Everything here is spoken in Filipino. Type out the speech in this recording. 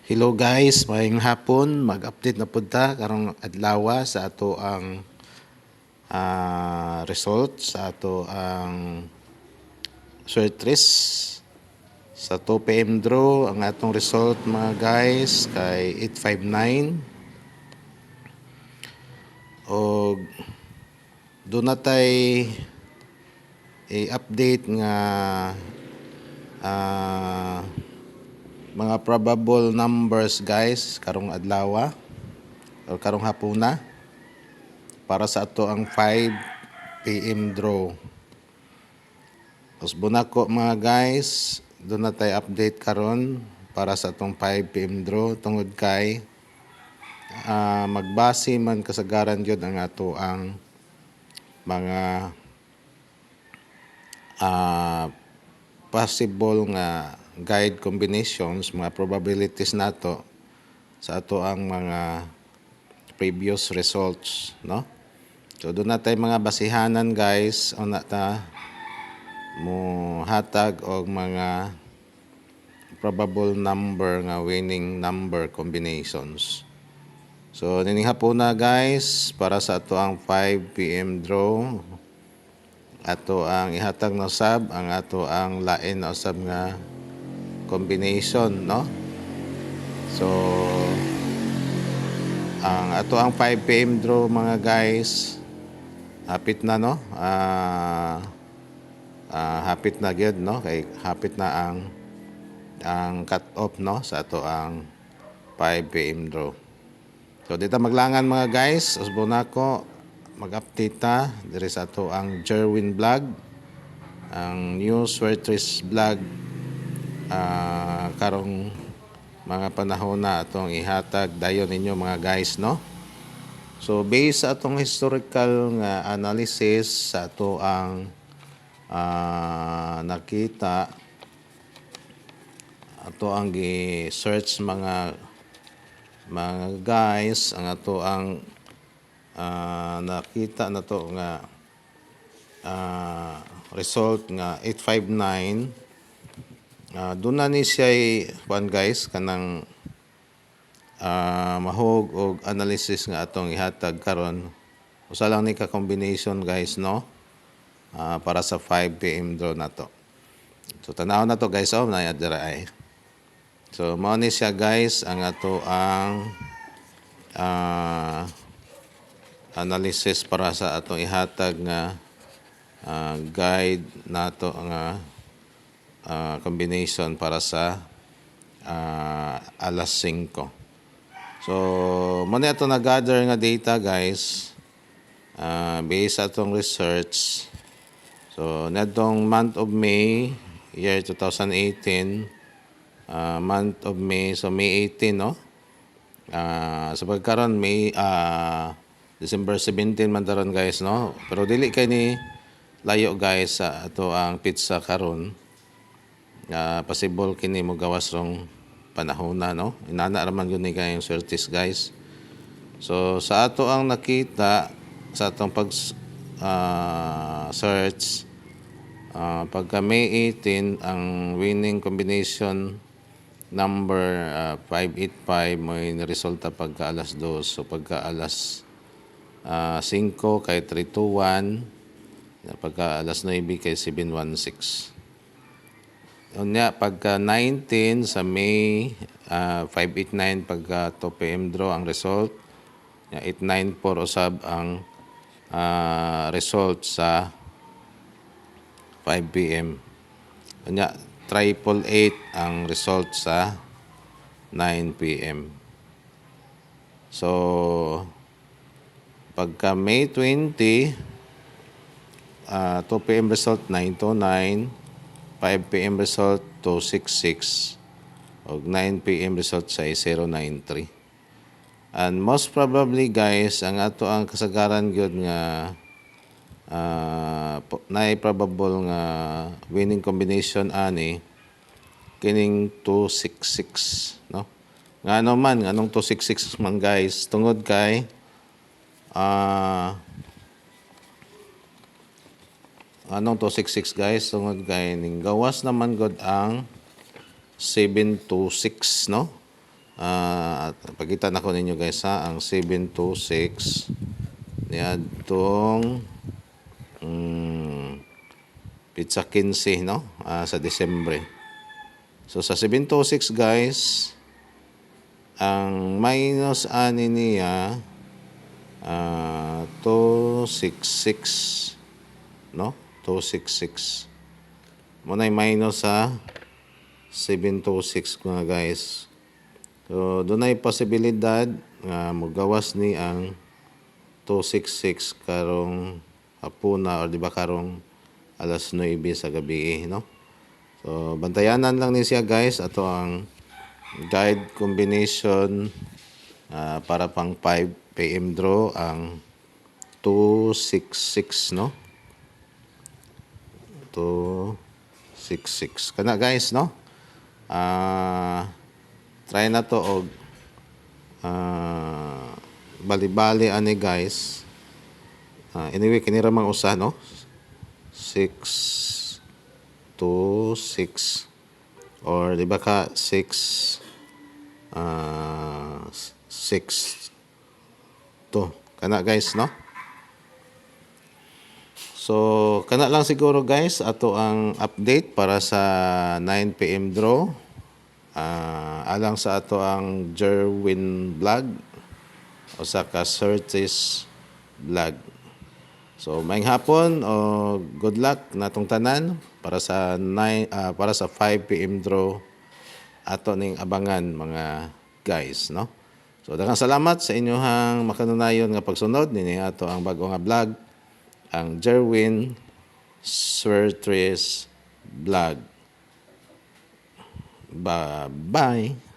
Hello guys, maayong hapon. Mag-update na punta karong adlaw sa ato ang result sa ato ang Swertres sa 2 PM draw. Ang atong result mga guys kay 859 og doon na tay i-update nga mga probable numbers guys karong adlaw o karong hapuna para sa ato ang 5 PM draw. Usbo na ko mga guys, doon na tayo update karon para sa atong 5 PM draw tungod kay magbase man kasagaran yun ang ato ang mga possible nga guide combinations, mga probabilities nato sa ato ang mga previous results, no? So doon na tayo mga basihanan guys, o na ta mo hatag og mga probable number nga winning number combinations. So nining hapuna guys para sa ato ang 5 PM draw, ato ang ihatag na usab ang ato ang lain na usab nga combination, no? So ang ato ang 5 PM draw mga guys hapit na, no? Hapit na gyud, no? Kay hapit na ang cut off, no, sa ato ang 5 PM draw. So dito maglangan mga guys, usbo na ko mag-update ta diri sa ato ang Jerwin vlog, ang new Swertres vlog karong mga panahon na atong ihatag dayon ninyo mga guys, no? So based sa atong historical nga analysis sa ato ang nakita, ato ang gi-search mga guys, ang ato ang nakita na to nga result nga 859. Doon na ni siya kuan guys kanang mahog og analysis nga atong ihatag karon. Usa lang ni ka combination guys, no? Para sa 5 PM draw na to. So tanaw na to guys, na dira ay. So mao ni siya guys ang ato ang analysis para sa atong ihatag nga guide nato nga combination para sa alas 5. So mo ni ato na gather nga data guys based sa atong research. So nadtong month of May year 2018, month of May, so May 18, no? Sa pagkaron May December 17 man taron guys, no? Pero dili kay ni layo guys sa ato ang pizza karon. Possible kini mo gawas rong panahon na, no? Inana raman yun ni kayong Swertres guys. So sa ato ang nakita sa atong pag search, pagka May 18 ang winning combination number 585 mo yung resulta pagka alas 2. So pagka alas 5 kay 321, pagka alas 9 kay 716. Unya pagka 19 sa May 589 pagka 2 PM draw ang result. 894 usab ang result sa 5 PM. Unya 888 ang result sa 9 PM. So pagka May 20 2 PM result 929, 5 PM result 266, og 9 PM result sa 093. And most probably guys ang ato ang kasagaran gyud nga naay probable nga winning combination ani kining 266, no? Ngano man nganong 266 man guys tungod kay anong 266 guys tungod kay ning gawas naman god ang 726, no? At pagkita na ko ninyo guys ha, ang 726 niadtong pizza 15 no, sa Disyembre. So sa 726 guys, ang minus ani niya 266 no, 266 muna yung minus sa 726 ko na guys. So doon ay posibilidad nga magawas ni ang 266 karong hapuna or di ba karong alas 9 sa gabi no. So bantayanan lang ni siya guys, ato ang guide combination para pang 5 PM draw ang 266 no. 266 kana guys no. Try na to og bali-bali ani guys. Anyway kini ra mang usa no. 6 2 6 or di ba ka 6 6 to kana guys no. So kana lang siguro guys ato ang update para sa 9 PM draw. Alang sa ato ang Jerwin vlog o sa ka Curtis vlog. So maayong hapon o good luck natong tanan para sa 5 PM draw ato ning abangan mga guys no. So daghang salamat sa inyohang makanunayon nga pagsunod nini ato ang bago nga vlog, ang Jerwin Curtis vlog. Bye-bye.